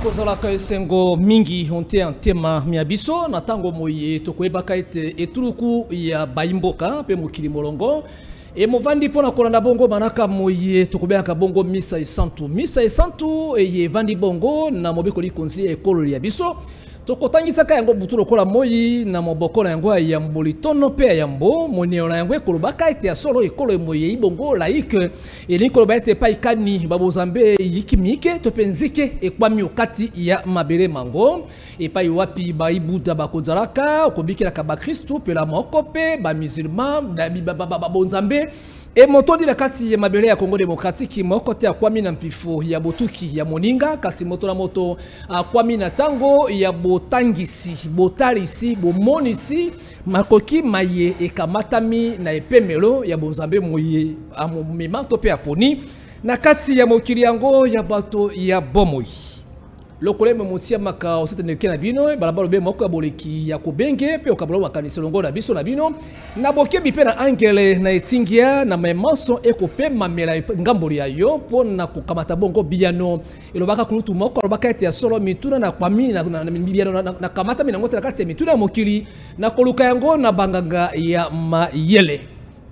kozalaka esengo mingi onte antema miabiso na tango moye tokoyebaka ete etuluku ya baimboka pe mokili molongo e movandi pona kolanda bongo manaka moye tokobeyaka bongo misa esantu eye vandi bongo na mobeko likonzi ekolo ya biso tokotangisaka yango butu lokola moyi na moboko na yango ya mbolitono pe ya yambo moneo na yango ekolobaka ete ya solo ekolo moye ibongo laike elikoloba ete pa ikani babozambe yikimike to penzike ekwami okati ya mabele mango epai wapi baibuda bakozalaka okobikilaka bakristu pe la moko pe ba musulman babonzambe e motondi na kati ya mabele ya Congo Démocratique moko te akwami na mpifo ya botuki ya moninga kasi moto na moto akwami na tango ya botangisi botalisi bomonisi makoki maye ekamatami na epemelo ya bonzambe moye amomema to pe aponi na kati ya mokili yango ya bato ya bomoi lokole motia maka oseteneke na bino balabalo be moko ya boleki ya kobenge pe okabalo makanisi longo na biso na bino na bokebi pe na angele na etingia na memanso ekope mamela ngamboli ya yo po na kokamata bongo biano elobaka kulutu moko elobaka ete ya solo mituna na kwami na biano na kamata mina ngota na kati ya mituna ya mokili na koluka yango na banganga ya mayele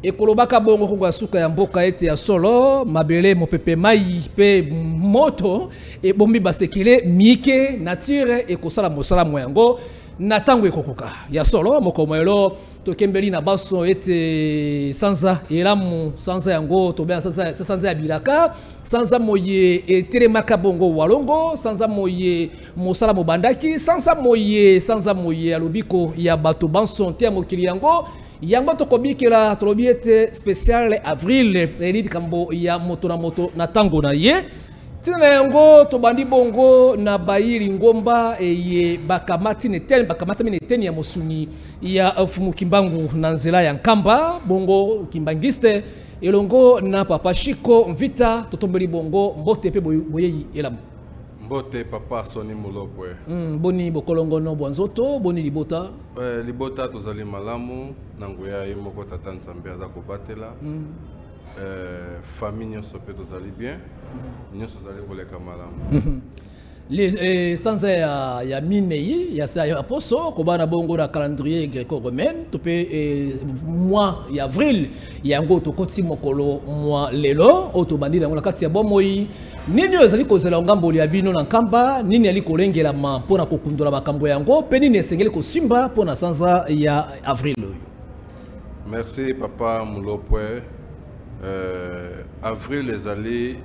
ekolobaka bongo kongo ya suka ya mboka ete ya solo mabele mopepe mai pe moto e bombi basekile mike nature ekosala mosala moyango na tango ekokoka ya solo mokomelo tokembeli na baso ete sanza elamu sanza yango tobea sanza ya bilaka sanza moye etelemaka bongo walongo sanza moye mosala mobandaki sanza moye alobiko ya bato banso te ya mokili yango yango tokobikela tolobiete spécial avril elidi kambo ya moto na tango na ye tina yango tobandi bongo na bayiri ngomba eye bakamati neteni ya mosuni ya fumu kimbangu na nzela ya nkamba bongo kimbangiste elongo na papa Chiko Mvita totombeli bongo mbote pe boyeyi elamu Bote papa Soni Mulopwe. Boni bokolongono bwanzoto boni libota. Libota tozali malamu nangoya yemoko tata nzambe aza kobatela. Famille nyonso pe tozali bien. Nyonso tozali koleka malamu. Sanza ya minei ya aposo kobana bongo na calendrier gréco-romain topé mois ya avril yango tokoti mokolo mois lelo otobandi na ngona kati ya bomoi nini ozali kozela ngamboli ya bino na nkamba nini ali kolengela ma mpona kokundola makambo yango pe nini esengeli kosimba mpona sanza ya avril oyo. Merci papa Mulopwe. Avril ezali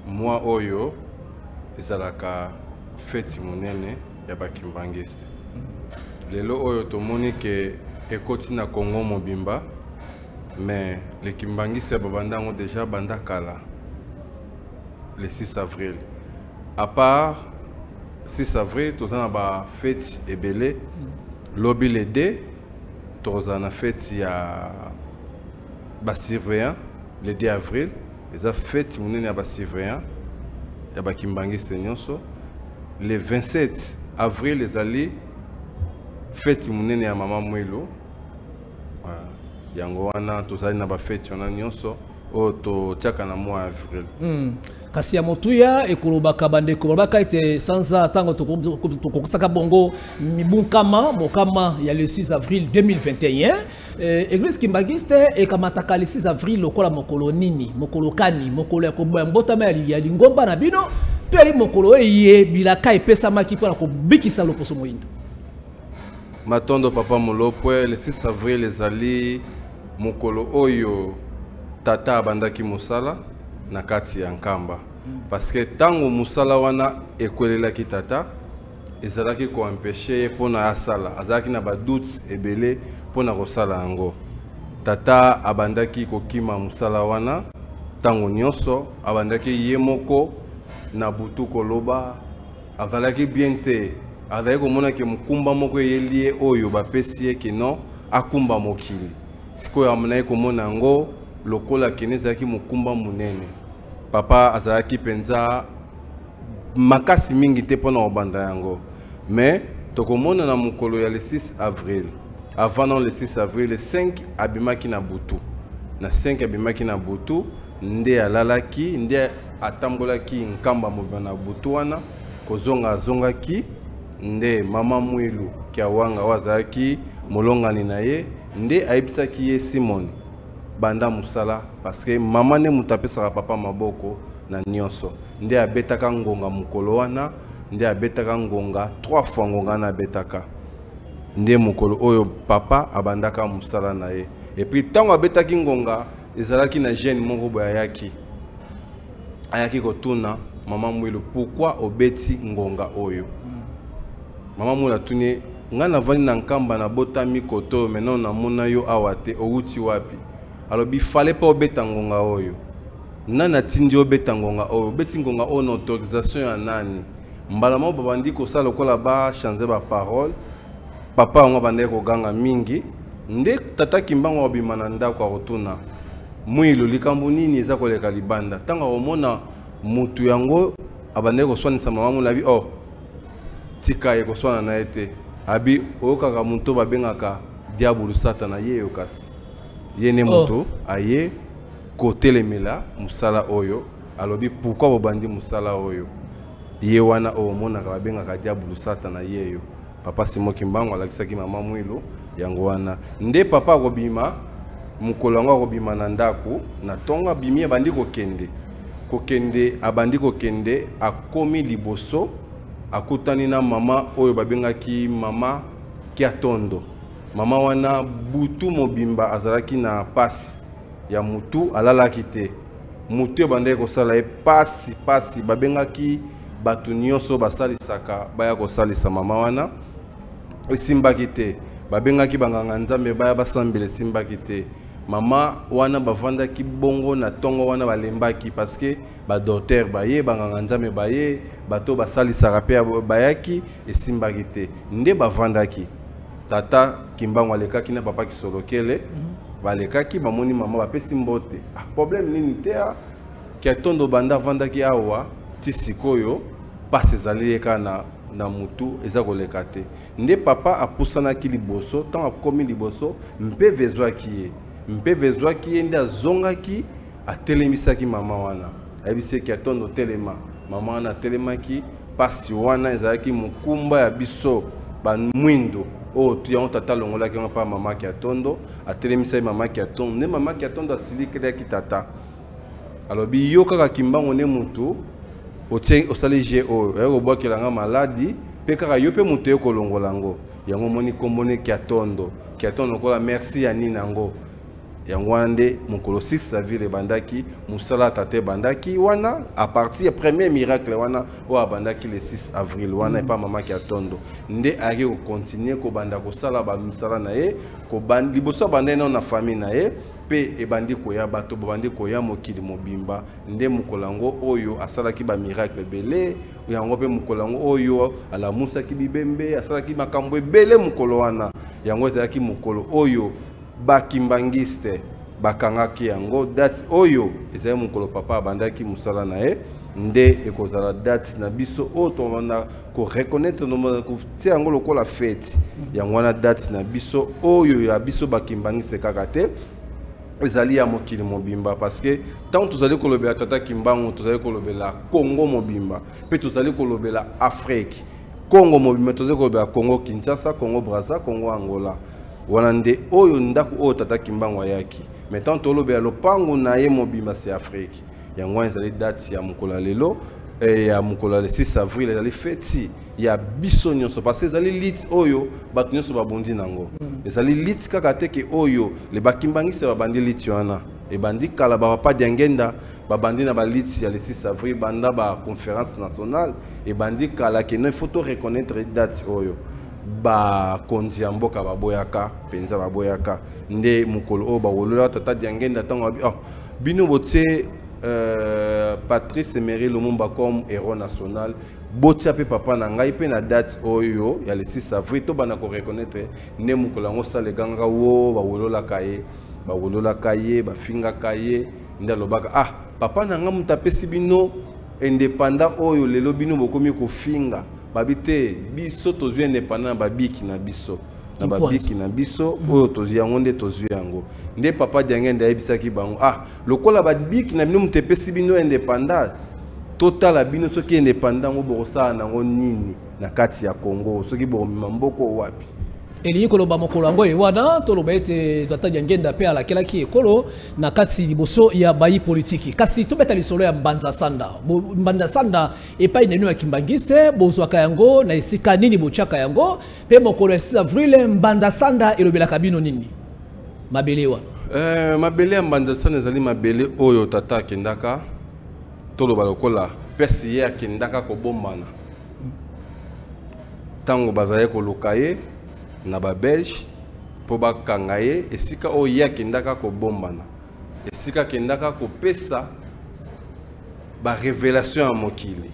mois oyo ezalaka feti monene ya bakimbangiste lelo oyo tomoni ke ekoti na Congo mobimba mais le kimbangiste babandango déjà banda kala le 6 avril à part 6 avril tozana ba feti ebele lobi le 2 tozana feti ya ba surveillant le 2 avril eza feti monene ya ba surveillant yaba kimbangiste nyonso le 27 avril ezali feti munene ya mama mwelo yango wana tozali na ba feti wana nyonso o to tiaka na mois avril kasi ya motuya ekolobaka bandeko balobaka ete sanza tango tokosaka bongo mibunkama mokama ya le 6 avril 2021 Église kimbangiste ekamataka le 6 avril lokola mokolo nini mokolo kani mokolo ya koboya mbotama ya lingomba na bino pe ali mokolo eye bilaka epesamaki mpona kobikisa loposo moyindo matondo papa Mulopwe le 6 avril ezali mokolo oyo tata abandaki mosala na kati ya nkamba parce que tango musala wana ekwelelaki tata ezalaki koempêcher ye mpona asala azalaki na badoutes ebele mpona kosala yango tata abandaki kokima musala wana tango nyonso abandaki ye moko na butu koloba azalaki bien te azalaki komona ke mokumba moko eyeli ye oyo bapesi ye kino akumba mokili sikoyo amonaki komona yango lokola kene ezalaki mokumba munene papa azalaki penza makasi mingi te mpona kobanda yango mais tokomona na mokolo ya le 6 avril avant le 6 avril le 5 abimaki na butu na 5 abimaki na butu nde alalaki nde atambolaki nkamba mobima na butu wana kozonga zongaki nde mama Mwilu Kiawanga wazaki molongani na ye nde ayebisaki ye Simon banda musala parce que mama ne mutapesaka papa maboko na nyonso nde abetaka ngonga mukolo wana nde abetaka ngonga 3 fois ngonga na abetaka nde mukolo oyo papa abandaka musala na ye et puis tango abetaki ngonga ezalaki na jeune moko boya ayaki kotuna mama Mwilu pourquoi obeti ngonga oyo mama Mwilu atuni nga navandi na nkamba na botami koto maintenant na mona yo awate outi wapi alors il fallait pas obeta ngonga oyo nana tindi obeta ngonga oyo beti ngonga oyo na autorisation ya nani mbala mo babandi ko sala kola ba changer ba parole papa ngo bande ko ganga mingi nde tata kimbango obima na ndako akotuna Mwilu likambo nini eza koleka libanda tanga omona mutu yango abande ko swanisa mama Mwilu abi oh tika ye ko swana na ete abi oyokaka mutu babengaka diabulu satana ye yokasi yene mutu aye kotelemela musala oyo alobi pourquoi bobandi musala oyo ye wana omonaka babengaka diabulu satana yeyo papa Simon Kimbango alakisaki mama Mwilu yango wana nde papa akobima mukolo yango akobima na ndako na tonga abimi abandi kokende akomi liboso akutani na mama oyo babengaki mama Kiatondo mama wana butu mobimba azalaki na pasi ya mutu alalaki te mutu ebandaki kosala ye pasi babengaki bato nyonso basalisaka baya kosalisa mama wana esimbaki te babengaki banganga nzambe baya basambela esimbaki te mama wana bavandaki bongo na tongo wana balembaki parce que ba docteur baye banganga nzambe baye bato basalisaka pe bayaki esimbaki te nde bavandaki tata Kimbango alekaki na papa Kisolokele balekaki bamoni mama bapesi mbote problème nini te Kiatondo banda vandaki awa tisikoyo passe ezali eka na mutu eza koleka te nde papa apusanaki liboso tant akomi liboso mpe vezwaki ye nde azongaki atelemisaki mama wana ayebisi Kiatondo telema mama wana atelemaki pasi wana ezalaki mukumba ya biso bamwindo oh tu yango tata longolaki yango pa mama Kiatondo atelemisaki mama Kiatondo nde mama Kiatondo asilikelaki tata alobi yo kaka Kimbango ne mutu osali je oyo yako bwakelanga maladi pe kaka yo pe mutu ekolongola ngo yango moni kombone Kiatondo kola merci ya nini nango yango wana nde mokolo 6 avril bandaki musala tate bandaki wana à partir premier miracle wana o abandaki le 6 avril wana epa mama Kiatondo nde aki ko continuer ko banda ko sala ba musala na ye ko bandi liboso banda na famille na ye pe ebandi koya bato bandi koya mokili mobimba nde mukolango oyo asalaki ba miracle belé yango pe mukolango oyo ala musaki bibembe asalaki makambo ebele mukolo wana yango ezalaki mukolo oyo bakimbangiste bakangaki yango date oyo ezali mukolo papa abandaki musala na ye nde ekozala date na biso oyo tomanda ko reconnaître ko tia yango lokola fête yango wana date na biso oyo ya biso bakimbangiste kaka te ezali ya mokili mobimba parce que tant tozali kolobela tata Kimbango tozali kolobela Congo mobimba pe tozali kolobela Afrique Congo mobimba tozali kolobela Congo Kinshasa Congo Brazza Congo Angola wana nde oyo ndako oyo tata Kimbango ayaki mais tant tolobela lopango na ye mobimba c'est Afrique yango ezali date ya mukolo lelo ya mukolo le 6 avril ezali fête ya biso nyonso parce que ezali lit oyo bato nyonso babondi nango ezali lit kaka teke oyo le bakimbangisi babandi lit wana ebandi kala bapapa diangenda babandi na balit ya le 6 avril banda ba conférence nationale ebandi kala ke no il faut to reconnaître date oyo ba konzi ya mboka baboyaka penza baboyaka nde mukolo oyo bawolola tata diangenda tango bino botie Patrice Emery Lumumba comme héros national botia pe papa na ngai pe na date oyo ya le 6 avril to bana ko reconnaître ne mukolo ngo sale ganga wo bawolola kaye bafinga kaye ndalobaka papa na nga mutapesi bino indépendant oyo lelo bino bokomi ko finga babite biso tozwi indépendant babiki na biso na babiki na biso oyo tozwi yango nde tozwi yango nde papa diangenda ayebisaki bango lokola babiki na bino mutepesi bino indépendant total la bino soki indépendant bokosa nango nini na kati ya Congo soki bomema mboko wapi eli koloba mokolo yango ewana toloba ete tata ngenda pe ala kelaki ekolo na kati liboso ya bayi politiki kasi tobeta lisolo ya Mbanza Sanda Mbanza Sanda epai nenu ya Kimbangiste bozwaka yango na esika nini bochaka yango pe mokolo ya 6 avril Mbanza Sanda elobelaka bino nini mabele wana mabele ya Mbanza Sanda ezali mabele oyo tata kendaka toloba lokola pesi ye akendaka kobombana tango bazali koluka ye na ba Belge po bakanga ye esika oyo ye akendaka kobombana esika kendaka kopesa ba révélation ya mokili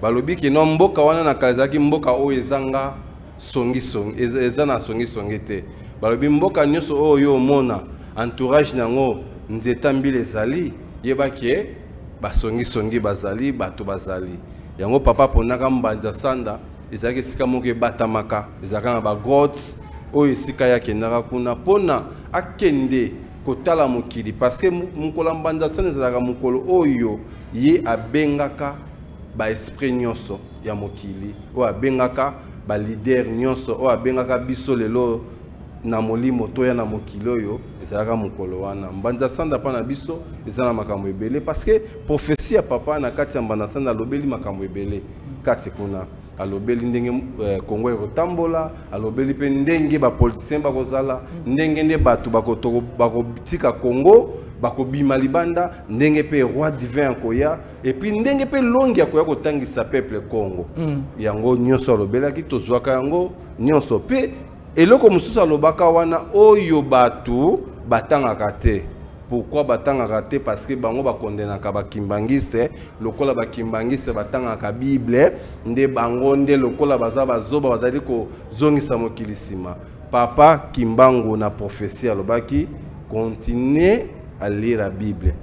balobi ke no mboka wana na kazaki mboka oyo ezanga songi ezana songi te balobi mboka nyonso oyo mona entourage nango nzeta mbile ezali yebaki basongi bazali bato bazali yango papa ponaka Mbanza Sanda ezalaki esika moko ebatamaka ezalaka na ba grottes oyo esika ya kendaka kuna pona akende kotala mokili parce que mokolo Mbanza Sanda ezalaka mokolo oyo ye abengaka ba esprit nyonso ya mokili oyo abengaka ba leader nyonso oyo abengaka biso lelo na molimo toya na mokili oyo ezalaka mokolo wana Mbanza Sanda pa na biso ezala makambo ebele parce que prophétie ya papa na kati ya Mbanza Sanda alobeli makambo ebele kati kuna alobeli ndenge Kongo ekotambola alobeli pe ndenge ba politiciens bakozala ndenge nde bato bakotika Kongo bakobima libanda ndenge pe roi divin koya et puis ndenge pe longi ya koya kotangisa peuple Congo yango nyonso alobelaki tozwaka yango nyonso pe eloko mosusu alobaka wana oyo bato batangaka te. Pourquoi batangaka te? Parce que bango bakondenaka bakimbangiste lokola bakimbangiste batangaka Bible nde bango nde lokola baza bazoba bazali kozongisa mokili nsima. Papa Kimbangu na prophétie alobaki continuez à lire la Bible.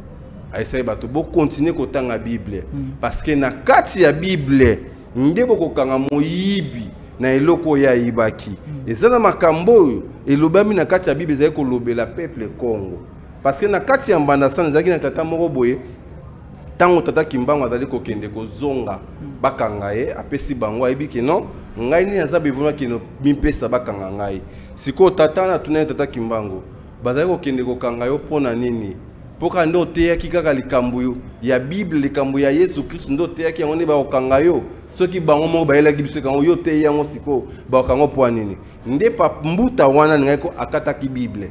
Aïssaï bato bo continuer kotanga Bible parce que na kati ya Bible nde bokokanga moyibi na eloko ya ibaki ezana makambo elobami na kati ya Bible ezali kolobela peuple Congo parce que na kati ya Mbanza Sanda ezalaki na tata moko boye tango tata Kimbangu azali kokende kozonga bakanga ye apesi bango ayebi ke non ngai ni aza bevona kino mipesa bakanga ngai siko tata na tuna tata Kimbangu bazali kokende kokanga yo pona nini poka ndo teyaki kaka likambo ya Bible likambo ya Yesu Christ ndo teyaki yango ne ba kokanga yo soki bango mo bayelaki biso kango yo te yango siko ba kango po nini nde pa mbuta wana ngai ko akataki Bible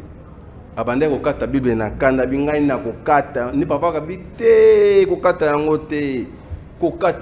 abande ko kata Bible na kanda bingai na ko kata ni papa ka bite ko kata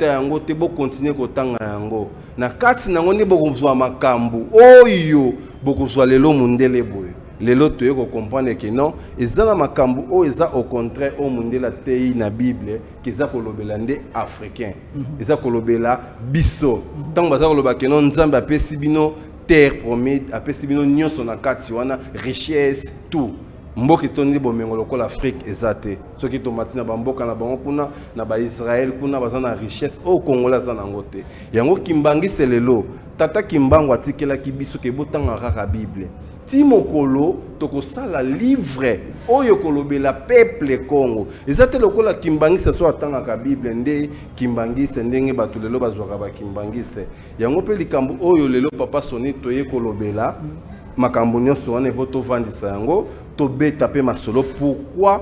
yango te bo continuer ko tanga yango na kati nango ni bokozwa makambu oyo bokozwa lelo mundele boye lelo toye ko comprendre que non ezala makambu o eza au contraire o mundela tei na Bible kiza kolobela nde africain eza kolobela biso tango baza koloba que non nzambe apesi bino terre promise apesi bino nyonso na kati wana richesse tout mboki tondi bomengo lokola Afrique ezate soki tomati na bamboka na bango kuna na ba Israël kuna baza na richesse o Kongola za nango te yango Kimbangiste lelo tata Kimbangu atikelaki biso ke botanga kaka Bible ti mokolo tokosala livre oyo kolobela peuple Congo ezate lokola Kimbangiste so atangaka Bible nde Kimbangiste ndenge bato lelo bazwaka ba Kimbangiste yango pe likambo oyo lelo papa soni toye kolobela makambo nyonso wana voto vandisa yango to beta pe masolo pourquoi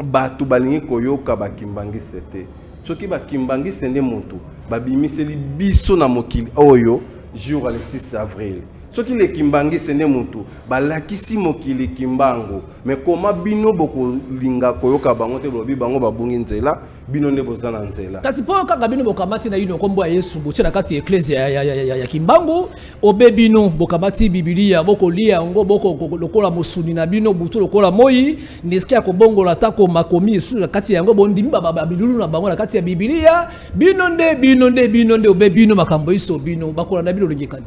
bato balingi koyoka ba Kimbangiste te soki ba Kimbangiste nde moto babimiseli biso na mokili oyo jour le 6 avril soki le Kimbangiste nde moto balakisi mokili Kimbangu mais comment bino boko linga koyoka bango te lobi bango babungi nzela bino nde bozana nzela kasi po kaka bino bokamati na yino kombo ya Yesu botia kati ecclesia ya Kimbangu obe bino bokamati Biblia boko lia ngo boko lokola mosuni na bino butu lokola moyi niskia ko bongola tako makomi esu kati yango bondimi baba bilulu na bango na kati ya Biblia bino nde obe bino makambo iso bino bakola na bino lingekani.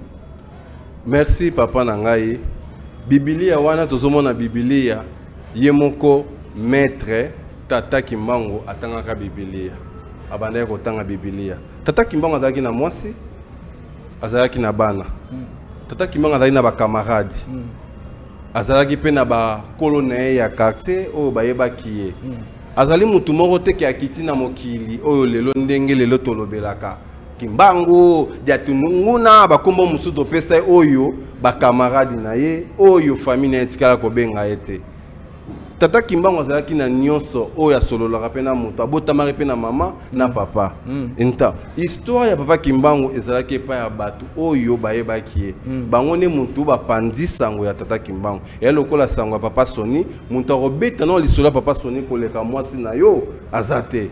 Merci papa nangai. Biblia wana tozomona Biblia yemoko maître tata Kimbangu atangaka Biblia. Abandaya kotanga Biblia. Tata Kimbangu azalaki na mwasi azalaki na bana. Tata Kimbangu azalaki na ba camarade. Azalaki pe na ba colonel ya quartier o bayebaki ye. azali mutu moko te ki akiti na mokili oyo lelo ndenge lelo tolobelaka Kimbangu dia tununguna bakombo musuto pesa oyo ba camarade na ye oyo famille etikala ko benga ete tata Kimbangu azalaki na nyonso oyo asololaka pe na mutu abotamaki pe na mama na papa enta histoire ya papa Kimbangu ezalaki pa ya batu oyo bayebaki ye bango ne mutu bapandi sango ya tata Kimbangu ya lokola sango ya papa Soni mutu akobeta na lisolo papa Soni koleka mwasi na yo azate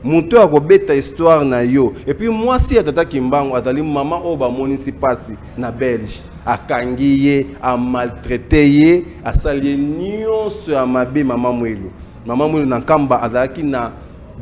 mutu akobeta histoire na yo et puis mwasi ya tata Kimbangu atali mama oyo bamonisi pasi na Belge akangi ye a maltraité ye asali nyonso ya mabe mama mwelu na kamba azalaki na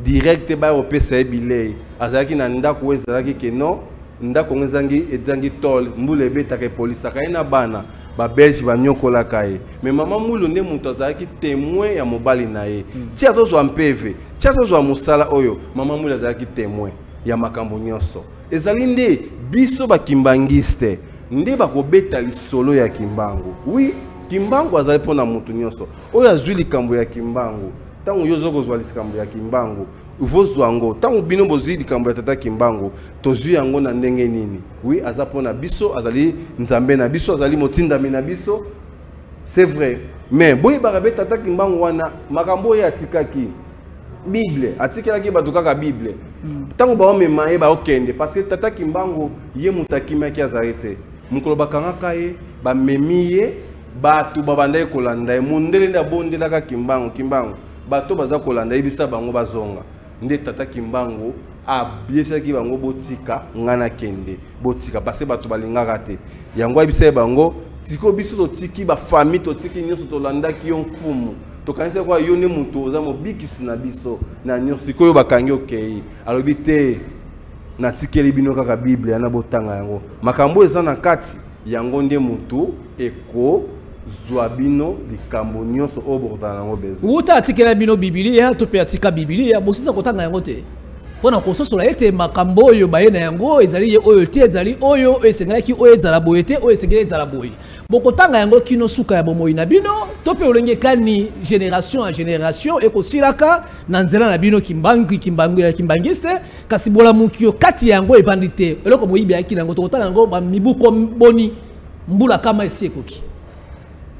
direct ba opesa ebile azalaki na ndako ezalaki keno ndako ezangi tol mbule beta ke police akaina bana ba Belge ba nyokola kaye mais mama mwelu nde mutu azalaki témoin ya mobali na ye ti azozo ampeve ti azozo musala oyo mama mwelu azalaki témoin ya makambo nyonso ezali nde biso ba kimbangiste nde bakobeta lisolo ya Kimbangu. Oui, Kimbangu azali pona mutu nyonso. Oyo azwi likambo ya Kimbangu. Tango yo zokozwa likambo ya Kimbangu, uvozwa ngo. Tango bino bozwi likambo ya tata Kimbangu, tozwi yango na ndenge nini? Oui, aza pona biso, azali nzambe na biso, azali motindami na biso. C'est vrai. Mais boye barabe tata Kimbangu wana makambo ya tikaki. Bible, atikelaki bato kaka Bible. Tango ba omema ye ba okende parce que tata Kimbangu ye mutakima ki azarete. Mukolo bakangaka ye ba memiye bato babanda kolanda ye mundele nda bondela ka Kimbangu bato baza kolanda ibisa bango bazonga nde tata Kimbangu abiesaki bango botika ngana kende botika parce que bato balingaka te yango ibisa bango tiko biso to tiki ba famille to tiki nyonso to landa ki yo mfumu to kanisa kwa yo ne muto za mobikisi na biso na nyonso ko yo bakangi okei alobi te na tikeli bino kaka Bible yana botanga yango makambo eza na kati yango nde mutu eko zwa bino likambo nyonso o botanga yango bezo uta atikela bino Biblia to pe atika Biblia bosisa kotanga yango te pona kososola ete makambo oyo bayena yango ezali ye oyo te ezali oyo esengalaki oyo ezala boye te oyo esengeli ezala boye bokotanga yango kino suka ya bomoi na bino to pe olenge kani génération à génération ekosilaka na nzela na bino kimbangiste kasi bola mukio kati yango ebandi te eloko moyibi yaki nango tokotanga yango ba mibuko boni mbula kama esi ekoki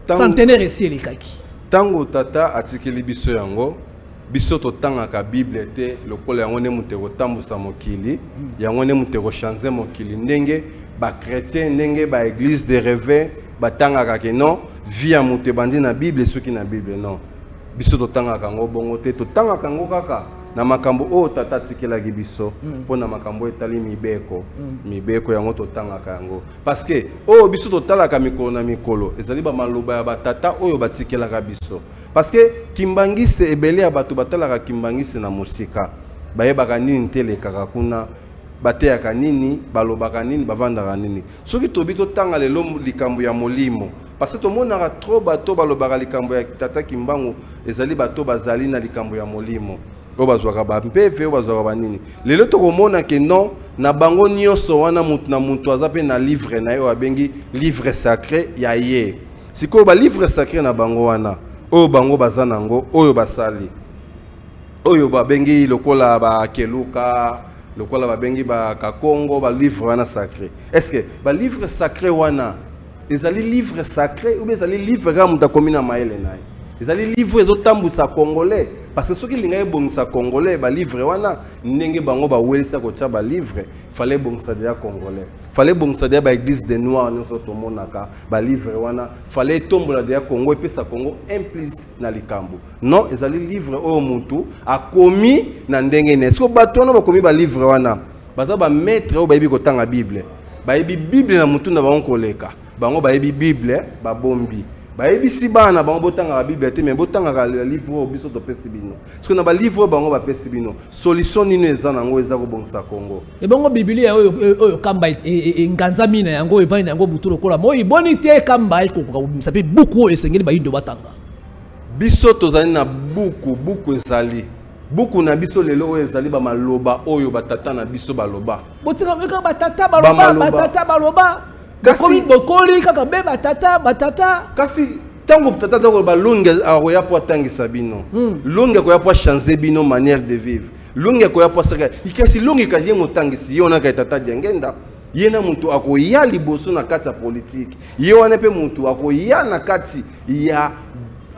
centenaire esi elekaki tango tata atikeli biso yango biso totangaka Bible te lokola yango ne muteko tambusa mokili yango ne muteko changer mokili ndenge ba chrétien ndenge ba église de réveil batangaka ke non via mutu bandi na Bible soki na Bible non biso totangaka ngo bongo te totangaka ngo kaka na makambo o tata tikelaki biso pona makambo etali mibeko yango totangaka yango parce que o biso totalaka mikolo na mikolo ezali ba maloba ya batata oyo batikelaka biso parce que kimbangiste ebele ya bato batalaka kimbangiste na musika bayebaka nini telekaka kuna bateyaka nini balobaka nini bavandaka nini soki tobi totanga lelo likambo ya molimo parce que tomonaka trop bato balobaka likambo ya tata Kimbangu ezali bato bazali na likambo ya molimo oyo bazwaka bampeve oyo bazwaka banini lelo tokomona ke non na bango nyonso wana mutu na mutu aza pe na livre na ye oyo abengi livre sacré ya ye sikoyo ba livre sacré na bango wana oyo bango baza nango oyo basali oyo babengi lokola bakeluka lokola babengi bakakongo ba livre wana sacré est-ce que ba livre sacré wana ezali livre sacré ou bien ezali livre kaka mutu akomi na mayele na ye ezali livre ezotambusa congolais parce que soki linga ebongisa congolais ba livre wana ndenge bango bawelisa kotia ba livre fallait bongisa deya congolais fallait bongisa deya ba église de noirs nyonso tomonaka ba livre wana fallait tombola deya Congo epesa Congo implice na likambo non ezali livre oyo mutu akomi na ndenge ne so bato wana bakomi ba livre wana baza ba maître oyo bayebi kotanga Bible bayebi Bible na mutu na bango koleka bango bayebi Bible babombi bayebi si bana bango botanga la Bible te mais botanga le livre au biso to pesi bino parce que na ba livre bango ba pesi bino solution nino eza nango eza ko bongisa Congo e bango Biblia oyo kamba nganza mina yango evani yango butulo kola moi boni te kamba ko sape buku esengeli ba indo batanga biso tozali na buku ezali buku na biso lelo oyo ezali ba maloba oyo batata na biso baloba botika batata baloba Bokoli kaka be batata kasi Tango tata ko longue akoya po tangisa bino. Longue akoya po changer bino manière de vivre. Longue akoya po saka. Ikasi longue kaje motangisi yona ka tata jengenda. Yena muntu akoya liboso na kati ya politique. Yona pe muntu akoya na kati ya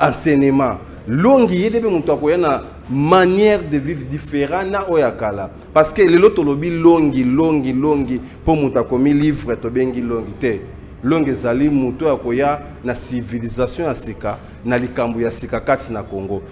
enseignement. Longue yede pe muntu akoya na manière de vivre différente na oyakala. Parce que le loto lobi longue pour muntu akomi livre to bengi longue te. Longue ezali muto akoya na civilisation ya sika na likambo ya sika kati na Congo.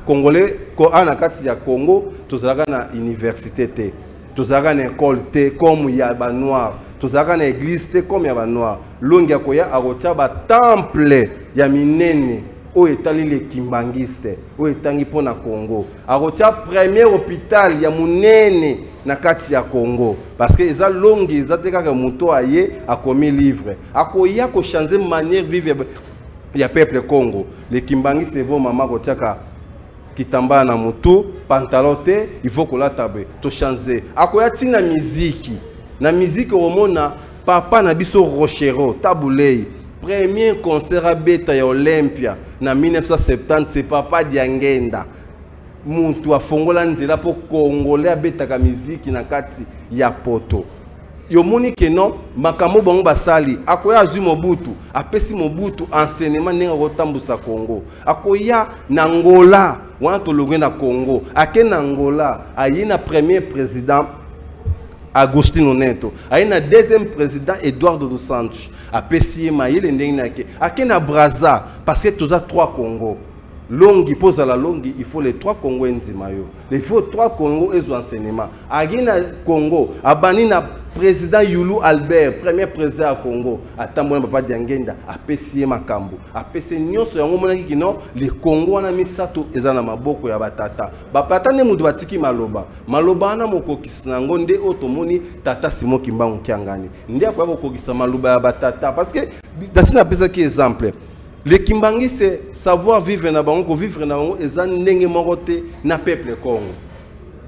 Congolais ko ana kati ya Congo tozalaka na université te. Tozalaka na école te comme ya ba noir. Tozalaka na église te comme ya ba noir. Longue akoya akotia ba temple ya minene o etali le kimbangiste o etangi pona Congo. Akotia premier hôpital ya munene na kati ya Congo parce que eza longue eza te kaka moto aye akomi livre akoya ko changer manière vivre ya peuple Congo le kimbangi c'est vos maman ko tiaka kitamba na moto pantalon te il faut ko la tabe to changer akoya tina musique na musique omona papa na biso Rochero Tabulei premier concert à beta ya Olympia na 1970 c'est papa Diangenda muntu afongola nzela po Congolais abetaka miziki na kati ya poto yomoni ke non makambo bango basali akoya azwi Mobutu apesi Mobutu enseignement nenga kotambusa Congo akoya na Angola wana tolongwe na Congo ake na Angola ayi na premier président Agostino Neto ayi na deuxième président Eduardo dos Santos apesi mayele ndenge nake ake na Brazza parce que toza 3 Congo. Longi pose à la longue, il faut les 3 Congo enzimayo. Il faut 3 Congo et enseignement. Agina Congo, abani na président Yulu Albert, premier président à Congo, atambo na papa Diangenda, apesi makambo. Apesi nyonso yango monaki kino le Congo na misato eza na maboko ya batata. Bapata ne mudu batiki maloba. Maloba na mokokisi nango nde otomoni tata Simon Kimbangu kiangani. Nde akwa kokokisa maloba ya batata parce que dasina pesa ki exemple. Le Kimbangi c'est savoir vivre na bango, vivre na bango eza ndenge moko te na peuple Congo.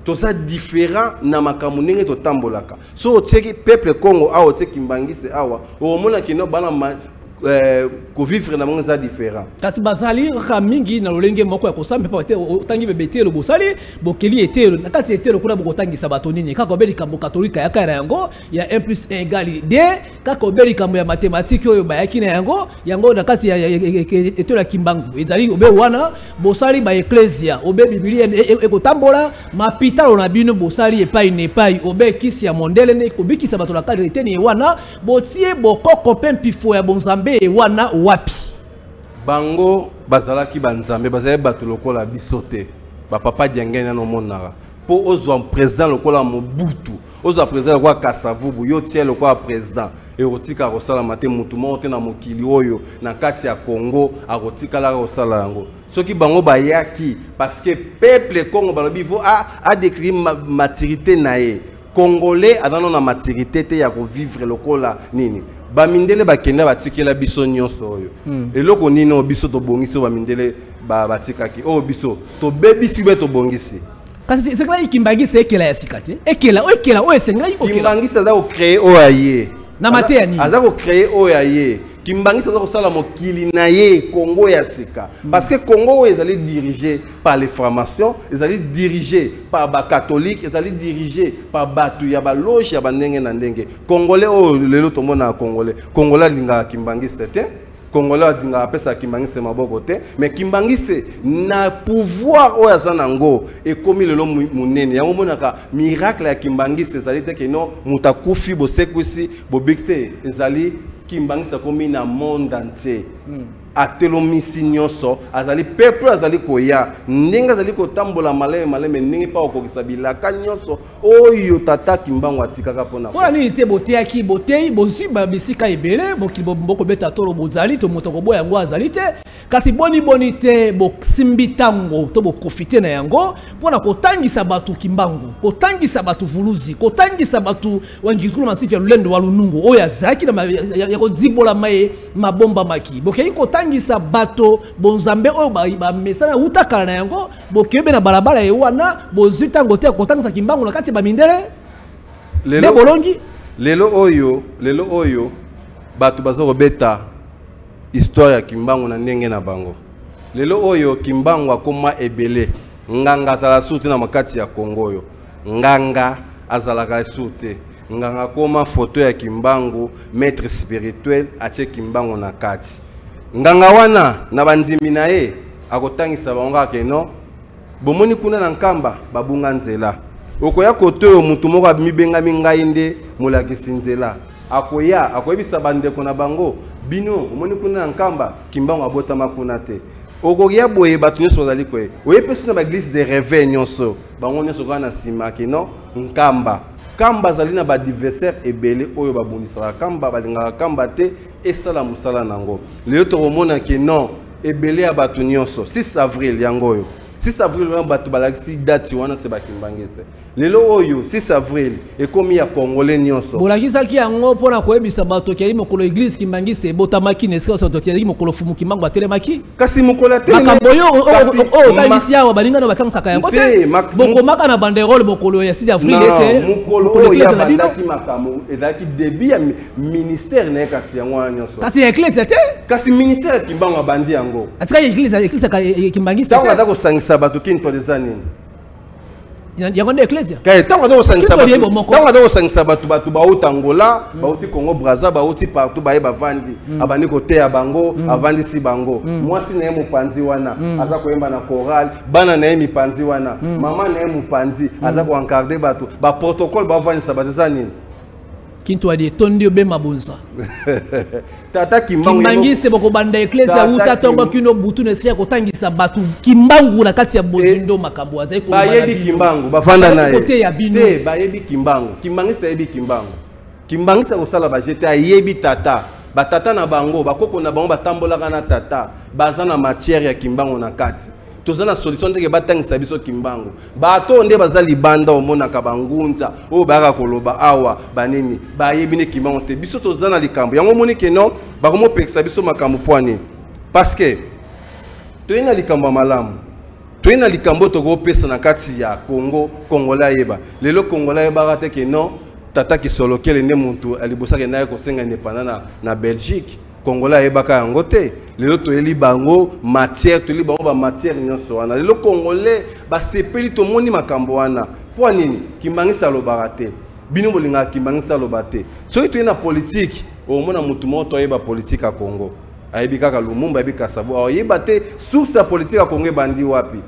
To ça différent na makambo ndenge to tambolaka. So oteki peuple Congo a oteki Kimbangi c'est awa. O mona kino bana ko vivre na bango eza différent. Kasi bazali ramingi na lolenge moko ya kosambe pa te otangi bebete lo bosali bokeli etelo na kati etelo kuna bokotangi sabato nini kaka obeli kambo katolika ya kara yango ya 1+1 égale 2 kaka obeli kambo ya mathématique oyo bayaki na yango na kati ya etelo ya Kimbangu ezali obe wana bosali ba ecclesia obe biblia ekotambola mapitalo na bino bosali epai ne epai obe kisi ya mondele ne kobiki sabato la kare eteni wana botie bokoko pempifo ya bonzambe wana wapi bango bazalaki banzambe bazali bato lokola bisote ba papa Diangenda no monara po ozwa président lokola Mobutu ozwa président lokola Kasavubu yo tie lokola président erotika kosala mate mutu moko te na mokili oyo na kati ya Congo akotika la kosala yango soki bango bayaki parce que peuple Congo balobi vo a décrit maturité nae Congolais azana na maturité te ya ko vivre lokola nini bamindele bakenda batikela biso nyonso oyo eloko nino biso to bongisi bamindele batikaki o biso to bebisi be to bongisi kasi c'est clair Kimbangi c'est ekela ya sikate ekela o esenga okela Kimbangi ça za créer o aye na maté ni aza ko créer o aye Kimbangi ça za ko sala mokili na ye Congo ya sika parce que Congo ezali dirigé par les francs-maçons ezali dirigé par ba catholiques ezali dirigé par batu ya ba loge ya bandenge na ndenge Congolais o lelo to mona Congolais linga Kimbangi c'était Congolais dinga pesa Kimbangi c'est maboko te mais Kimbangi c'est na pouvoir o azanango et comme lelo munene yango monaka miracle ya Kimbangi c'est ezali te que non mutakufi bo sekusi bo bikte ezali Kimbangi sa komi na monde entier. Atelo misi nyonso azali peuple azali koya ndenge azali kotambola maleme ndenge pa okokisa bilaka nyonso oyo tata Kimbangu atikaka pona pona nini te boteaki botei boziba bisika ebele boko beta tolo bozali to moto koboya yango azali te kasi boni te bosimbi tango to boprofite na yango pona kotangisa batu Kimbangu kotangisa batu vuluzi kotangisa batu wangikulu masifi ya lulendo wa lunungu oyo azaki na ya kodibola maye mabomba maki bokei kotangisa bato bonzambe oyo ba mesana utakala na yango bokebe na balabala ewana bozita ngote kotangisa Kimbangu na kati ba mindele lelo bolongi lelo oyo bato bazo beta histoire ya Kimbangu na ndenge na bango. Lelo oyo Kimbangu akoma ebele. Nganga tala soute na makati ya Kongo yo. Nganga azalaka soute. Nganga koma photo ya Kimbangu maître spirituel ache Kimbangu na kati. Nganga wana na bandimi na ye akotangisa bango ke no. Bomoni kuna na nkamba babunga nzela. Okoya koto yo mutu moko abibenga mingai nde mulakisi nzela. Akoya akoyebisa bandeko na bango bino omoni kuna na nkamba Kimbangu abotama kuna te. Okoya boye batu nyonso bazali koye. Oyepesi na ba église de réveil nyonso. Bango nyonso kana sima ke no nkamba. Kamba zali na ba adversaire ebele oyo babundisaka kamba balingaka kamba te esala musala nango. Lelo tokomona ke non ebele ya batu nyonso 6 avril yango oyo. 6 avril wana batu balakisi date wana se bakimbangiste. Lelo oyo 6 avril ekomi ya congolais nyonso. Bolakisaki yango pona koyebisa bato ki mokolo église kimbangiste botamaki neska so to ki mokolo fumu kimbangu atelemaki. Kasi mokolo atelemaki. Makambo yo tangisi awa balinga na batangsaka yango te. Bokomaka na banderole mokolo ya 6 avril ete. Mokolo ya bandaki makambo ezaki début ya ministère na kasi yango nyonso. Kasi église te. Kasi ministère kimbangu abandi yango. Atika église kimbangiste. Tango ndako sangisa bato kinto dezani. Yango nde ecclesia. Kaya tango ndako sangisa bato. Tango ndako sangisa bato bauti Angola, bauti Congo Brazza, bauti partout baye bavandi. Abandi kote ya bango, avandi si bango. Mwasi na ye mupanzi wana, aza koyemba na chorale, bana na ye mipanzi wana, mama na ye mupanzi, aza ko encarder bato. Ba protocole bavandi sabato zani. Kintu adi tondi obe mabunza. Tata Kimbangu Kimbangiste boko banda ecclesia uta tongo kino butu nesia kotangisa batu Kimbangu na kati ya bozindo makambo azai ko bayebi Kimbangu bafanda na ye te bayebi Kimbangu Kimbangiste yebi Kimbangu Kimbangiste ko sala ba jete ayebi tata batata na bango bakoko na bango batambolaka na tata baza na matière ya Kimbangu na kati tozana solution ndenge batangisa biso Kimbangu bato nde baza libanda omona ka bangunza o baka koloba awa banini bayebi ne Kimbangu te biso tozana likambo yango moni ke non bakomo pekisa biso makambo poani parce que toyena likambo malamu toyena likambo toko pesa na kati ya Congo Congolais yeba lelo Congolais yeba te ke non tata kisolo kele ne muntu alibosaka na ko senga indépendant na Belgique Congolais yeba ka yango te lelo toyeli bango matière toyeli bango ba matière nyonso wana lelo Congolais ba sepeli to moni makambo wana po nini Kimbangisa lobaka te bino bolinga Kimbangisa lobate soki toyena politique o mona mutu moto yeba politique ya Congo ayebi kaka Lumumba ayebi Kasabo ayeba te source ya politique ya Congo bandi wapi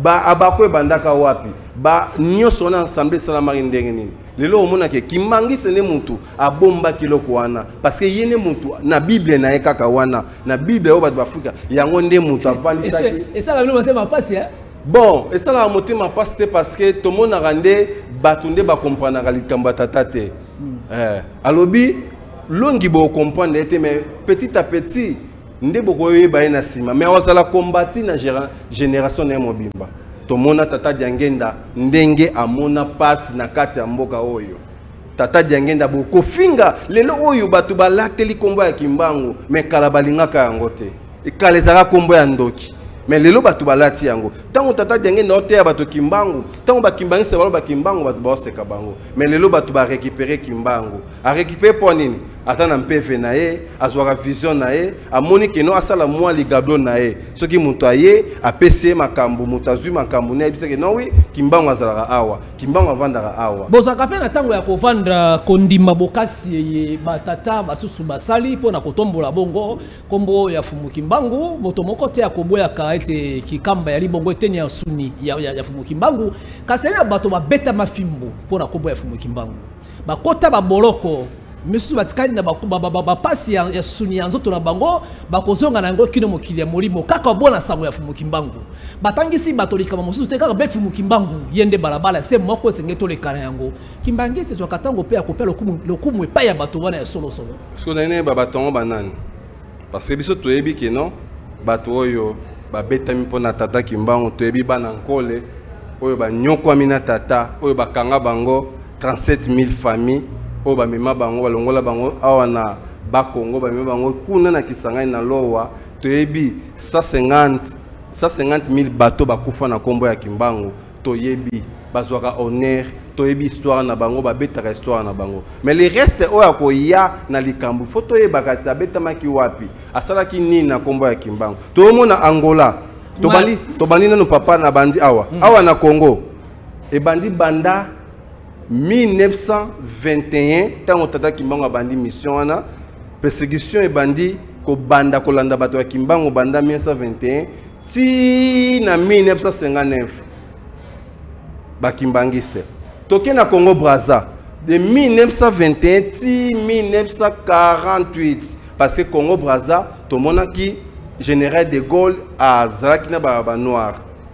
ba abako bandaka wapi ba nyonso na ensemble salamari ndenge nini lelo omona ke Kimbangisa ne mutu abomba kiloko wana parce que yene mutu na Bible na ekaka wana na Bible o batu Afrika yango nde mutu avandi saki et ça la motema pasi hein bon et ça la motema pasi te parce que to mona rande batu nde ba comprendre likambo tata te alobi longi bo comprendre ete mais petit à petit nde boko yeba na sima mais osala combattre na génération na mobimba tomona tata Diangenda ndenge amona passe na kati ya mboka oyo tata Diangenda boko finga lelo oyo batu balateli kombo ya Kimbangu mais kala balingaka yango te ekalezaka kombo ya ndoki mais lelo batu balati yango tango tata Diangenda oteya batu Kimbangu tango ba Kimbangisa balo ba Kimbangu batu baoseka bango mais lelo batu ba récupérer Kimbangu a récupérer pour nini ata na mpefe na ye azwaka vision na ye amoni keno asala mwa ligado na ye soki mutu aye apesi makambo mutu azwi makambo na yebisaki non oui Kimbangu azalaka awa Kimbangu avandaka awa bozaka pe na tango ya kovandra kondima bokasi batata basusu basali mpo na kotombola bongo kombo ya fumu Kimbangu moto moko te akoboyaka ete kikamba ya libongo eteni ya suni ya fumu Kimbangu kasi ya bato babeta mafimbo mpo na kombo ya fumu Kimbangu bakota baboloko Monsieur batikali na bapasi ya suni ya nzoto na bango bakozonga na yango kino mokili ya molimo kaka bona sango ya fumu Kimbangu batangisi bato likama mosusu te kaka be fumu Kimbangu yende balabala se moko esenge to lekana yango Kimbangisa zwa katango pe akopela lokumu epai ya bato wana ya solo solo parce que nene babatongo banani parce que biso toyebi ke non bato oyo babetami mpona tata Kimbangu toyebi bana nkole oyo banyokwami na tata oyo bakanga bango 37 000 familles o ba mema bango balongola bango awa na Bakongo ba mema bango kuna na Kisangani na Lowa toyebi 150 000 bateaux bakufa na kombo ya Kimbangu toyebi bazwaka honneur toyebi histoire na bango babetaka histoire na bango mais le reste oyo akoya na likambo fo toyebaka si abetamaki wapi asalaki nini na kombo ya Kimbangu tomona Angola tobandi nanu papa na bandi awa na Congo ebandi banda 1921 tango tata Kimbangu abandi mission wana persécution ebandi ko banda kolanda bato ya Kimbangu banda 1921 ti na 1959 bakimbangiste toke na Congo Brazza de 1921 ti 1948 parce que Congo Brazza tomona ki général de Gaulle azalaki na ba noir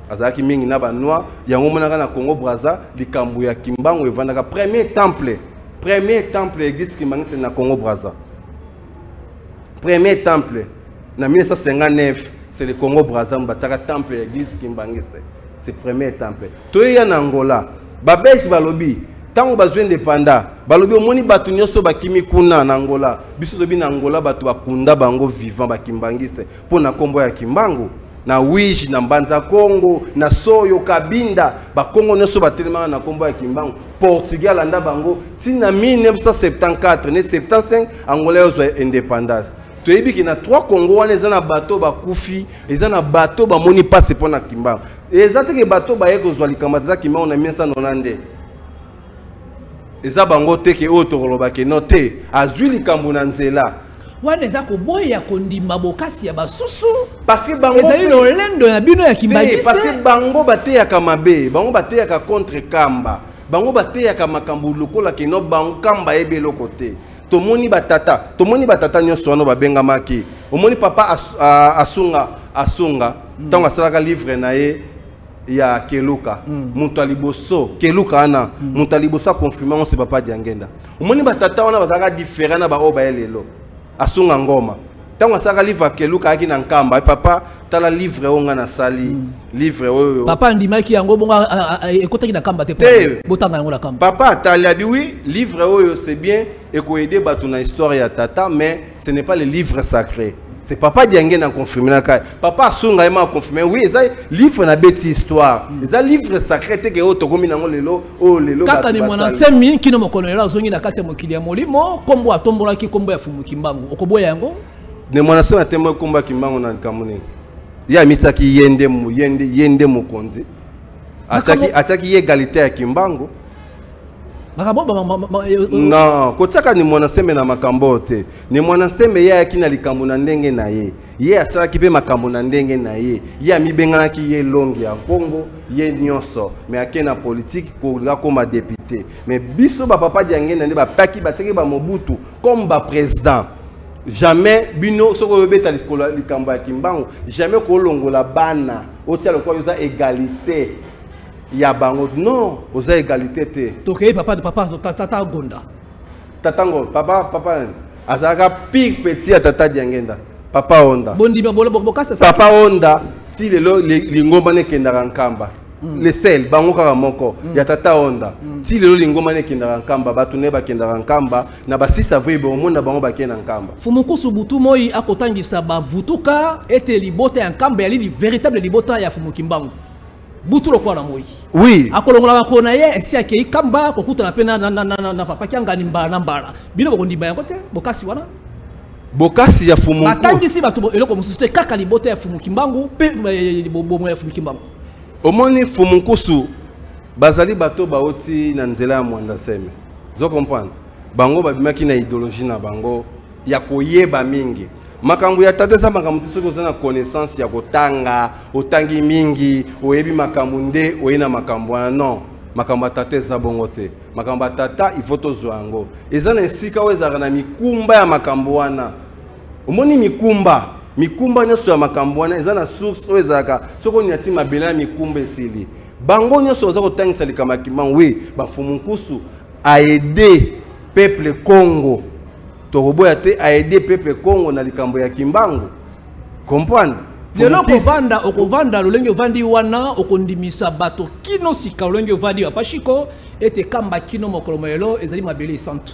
azalaki mingi na ba noir yango monaka na Congo Brazza likambo ya Kimbangu evandaka premier temple église Kimbangiste na Congo Brazza premier temple na 1959 c'est le Congo Brazza mbataka temple église Kimbangiste c'est premier temple toya na Angola babesi balobi tango bazwe indépendant balobi omoni batu nyonso bakimi kuna na Angola biso tobi na Angola batu bakunda bango vivant bakimbangiste pona kombo ya Kimbangu na Wiji na Mbanza Congo na Soyo Kabinda bakongo nyonso batelema na kombo ya Kimbangu Portugal anda bango tina 1974 ne 75 Angola yozwa indépendance toyebi ki na 3 Congo wana eza na bato bakufi eza na bato bamoni passe pona Kimbangu eza teke bato baye kozwa likambo tata Kimbangu na 1990 eza bango teke oyo tokolobake no te azwi likambo na nzela wana eza koboya kondima bokasi ya basusu parce que bango ezali lolendo ya bino ya Kimbangiste parce que bango bateyaka mabe bango bateyaka contre Kamba bango bateyaka makambo lokola kino bango Kamba ebeloko te tomoni batata nyonso wana babengamaki omoni papa asunga ntango asalaka livre na ye ya Keluka mutu aliboso Keluka ana mutu aliboso confirmer on se papa Diangenda omoni batata wana bazaka différent na ba oba elelo asunga ngoma ntango asalaka livre ya Keluka aki na Nkamba papa tala livre onga na sali livre oyo papa ndimaki yango bonga ekotaki na Kamba te botanga yango na Kamba papa tali oui livre oyo c'est bien et ko aider batu na histoire ya tata mais ce n'est pas le livre sacré. C'est papa Diangena confirmé na kai. Papa Sunga ema confirmé. Oui, ça livre na bête histoire. Ça livre sacré te ke oto komi nango lelo lelo. Kaka ni mwana semi kino mokonolela zongi na kati ya mokili ya molimo kombo atombola ki kombo ya fumu Kimbangu. Okoboya yango? Ne mwana sema tembo kombo ya Kimbangu na kamuni. Ya mitaki yende mokonzi. Ataki égalité ya Kimbangu. Non, kotaka ni mwana seme na makambo te. Ni mwana seme ya kina likambo na ndenge na ye. Ye asala kipe makambo na ndenge na ye. Ye amibengana ki ye longi ya Congo, ye nyonso. Mais akena politique ko la comme député. Mais biso ba papa Diangena ne ba paki ba tseki ba Mobutu comme ba président. Jamais bino soko beta likambo ya Kimbangu, jamais ko longola bana. Otia lokwa yoza égalité. Ya bango non oza égalité te toke papa tata Gonda tatango papa azaka pire petit tata Diangenda papa Onda bondi bokasa papa Onda ti lelo lingomba ne kendaka Nkamba le sel bango kaka moko ya tata Onda ti lelo lingomba ne kendaka Nkamba batu ne ba kendaka Nkamba na ba 6 avril bomonda bango ba kenda Nkamba Fumukusu butu moi akotangisa ba vutuka ete libota ya Nkamba ya li véritable libota ya Fumu Kimbangu butu lokwa na moi oui akolongola bakona ye esi akei Kamba kokuta na pena na papa kyanga nimba na mbala bino bokondimba yango te bokasi wana bokasi ya Fumu batangisi batu eloko mususu te kaka libota ya Fumu Kimbangu pe bomo ya Fumu Kimbangu omoni Fumukusu bazali bato baoti na nzela ya mwanda seme zo comprendre bango babimaki na idéologie na bango ya koyeba mingi makambo ya tata za makambo soki na connaissance ya kotanga otangi mingi oyebi makambo nde oyena makambo wana non makambo tata za bongo te makambo tata il faut tozwa yango eza na esika oyo ezalaka na mikumba ya makambo wana omoni mikumba nyonso ya makambo wana eza na source oyo ezalaka soki oniati mabele ya mikumba esili bango nyonso oza kotangisa likambo ya Kimbangu oui Fumukusu a aidé peuple Congo Toroboya te a aidé peuple Congo na likambo ya Kimbangu comprendre lelo okovanda lolenge ovandi wana okondimisa bato kino sika lolenge ovandi apashiko ete Kamba kino mokolo lelo ezali mabele santu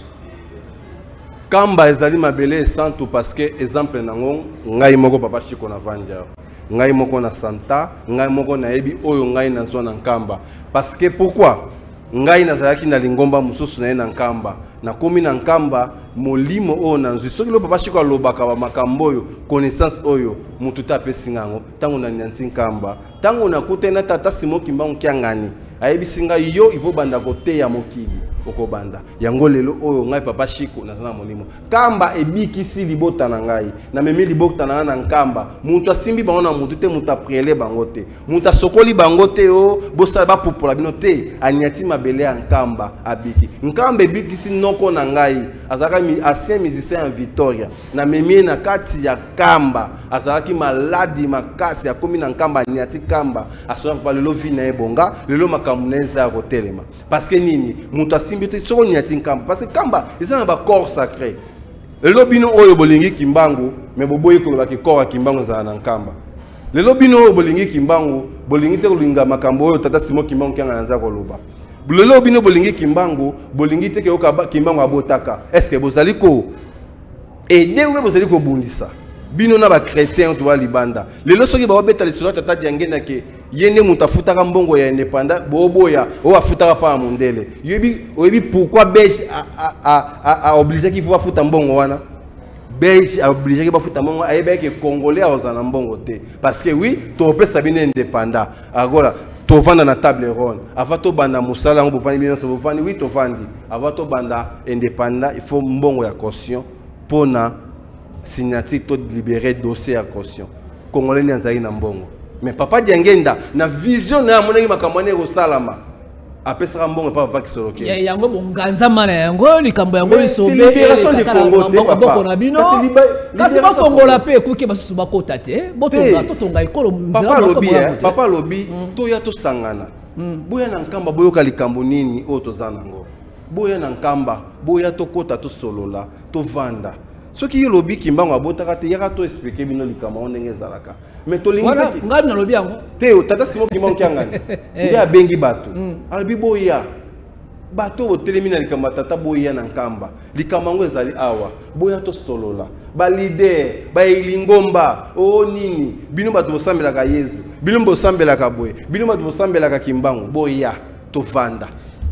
Kamba ezali mabele santu parce que exemple nango ngai moko papa Chiko na vanja ngai moko na Santa ngai moko na ebi oyo ngai na zona Nkamba parce que pourquoi ngai nazalaki na lingomba mususu na nkamba na komi na nkamba molimo o na nzwi soki lo papa shiko alobaka ba makambo oyo connaissance oyo mutu ta pesingango tango na nyanti nkamba tango na kutena tata Simon Kimbangu kiangani ayebisinga yo ivo banda kote ya mokili okobanda yango lelo oyo ngai papa shiko na molimo kamba ebikisi libota na ngai na memi libota na nkamba mutu asimbi bango na mutu te mutu apriele bango te mutu asokoli bango te o bosala bapopola bino te aniati mabele ya nkamba abiki nkamba ebikisi noko na ngai azalaka ancien musicien en Victoria na memi na kati ya kamba azalaki maladi makasi akomi na nkamba aniati kamba asona pa lelo vi na ebonga lelo makambo neza ya kotelema parce que nini mutu asimbi te soko niati nkamba parce que kamba eza na ba corps sacré lelo bino oyo bolingi Kimbangu me boboyi koloba ki corps Kimbangu za na nkamba lelo bino oyo bolingi Kimbangu bolingi te kolinga makambo oyo tata Simon Kimbangu kyanga nanza koloba lelo bino bolingi Kimbangu bolingi te ke Kimbangu abotaka est-ce que bozali ko aider ou bozali ko bundisa bino na ba chrétien to libanda lelo soki ba beta lisolo tata diangena ke yende mutafutaka mbongo ya indépendant boboya o afutaka pa mundele yebi pourquoi belge a obligé qu'il faut afuta mbongo wana belge a obligé qu'il faut afuta mbongo ayeba ke congolais ozana mbongo te parce que oui to pesa bino indépendant agola to vanda na table ronde avant to banda musala ngo bovani bino so bovani oui to vandi avant to banda indépendant il faut mbongo ya caution pona signature to libérer dossier à caution congolais ni anzali na mbongo mais papa diangenda na vision na monaki makamane ko salama apesa mbongo papa ki soloke ya yango bonganza mana yango likambo yango isobe libération du Congo te papa na bino kasi ba fongola pe kuke basusu bakota te botonga totonga ikolo papa lobi to ya to sangana boya na nkamba boyoka likambo nini o tozana ngo boya na nkamba boya to kota to solola to vanda soki lobi Kimbangu abotaka te yaka to expliquer bino likambo ndenge zalaka mais to lingi ngai na lobi yango te tata Simon Kimbangu kyangani ndia bengi bato albi boya bato botelemi na likambo tata boya na nkamba likambo ngo ezali awa boya to solola ba leader ba ilingomba o nini bino bato bosambelaka Yesu bino bosambelaka boye bino bato bosambelaka Kimbangu boya to vanda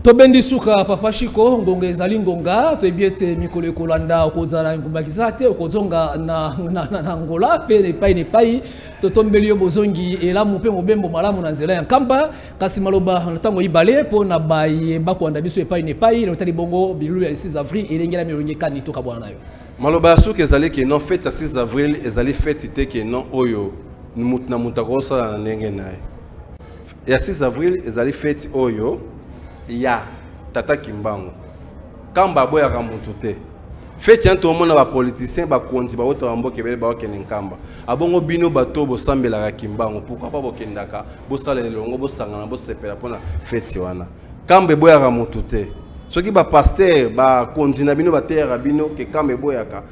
tobendi suka papa shiko ngonga ezali ngonga to ebiete mikolo ekolanda okozala ngumba kizate okozonga na ngola pe ne pai to tombeli yo bozongi elamu pe mobembo malamu na nzela ya nkamba kasi maloba ntango ibale po na baye bakwanda biso epai ne pai na tali bongo bilulu ya 6 avril elengela milonge kani to kabwana nayo maloba suka ezali ke non fête ya 6 avril ezali fête te ke non oyo mutna mutakosa na ndenge naye ya 6 avril ezali fête oyo ya tata Kimbangu kamba boya ka mutu te feti anto mona ba politicien ba konzi ba wota mboke bele ba okene nkamba abongo bino bato bo sambela ka Kimbangu pourquoi pas bokendaka bo sala longo bo sangana bo sepela pona feti wana kambe boya ka mutu te soki ba pasteur ba konzi na bino ba terra bino ke kambe boya ka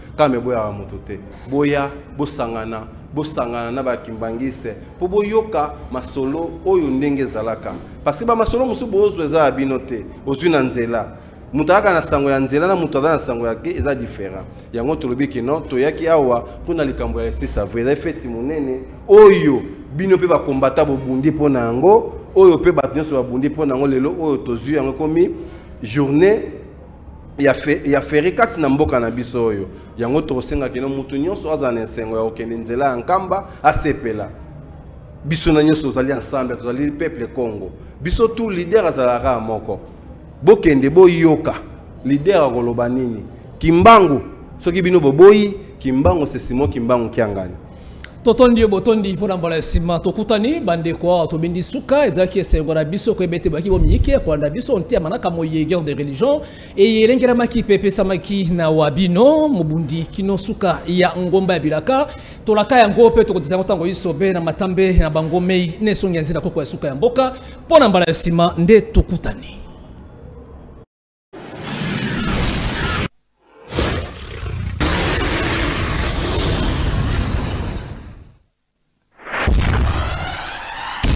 mutu te boya bo sangana na ba kimbangiste po boyoka masolo oyo ndenge zalaka parce que ba masolo musu bozo eza bino te ozwi na nzela mutaka na sango ya nzela na mutaka na sango ya ke eza différent yango tolobi ke non toyaki awa pona likambo ya 6 avril eza feti monene oyo bino pe ba kombata bo bundi pona yango oyo pe ba nyonso ba bundi pona yango lelo oyo tozwi yango komi journée ya feri kati na mboka na biso oyo yango tosenga keno mutu nyonso aza na nsengo ya okende nzela ya nkamba asepela biso na nyonso tozali ensemble tozali peuple Congo biso tout leader azalaka moko bokende boyoka leader akoloba nini Kimbangu soki bino boboyi Kimbangu c'est Simon Kimbangu kiangani totondi botondi pona mbala sima tokutani bande kwa to bindi suka ezaki esengo na biso ko ebete baki bo miyike kwa nda biso ontia manaka moye guerre de religion e yelengera maki pepe samaki na wabino mubundi kino suka ya ngomba ya bilaka tolaka ya ngope tokozanga tango isobe na matambe na bangomei nesongi nzina koko ya suka ya mboka pona mbala sima nde tokutani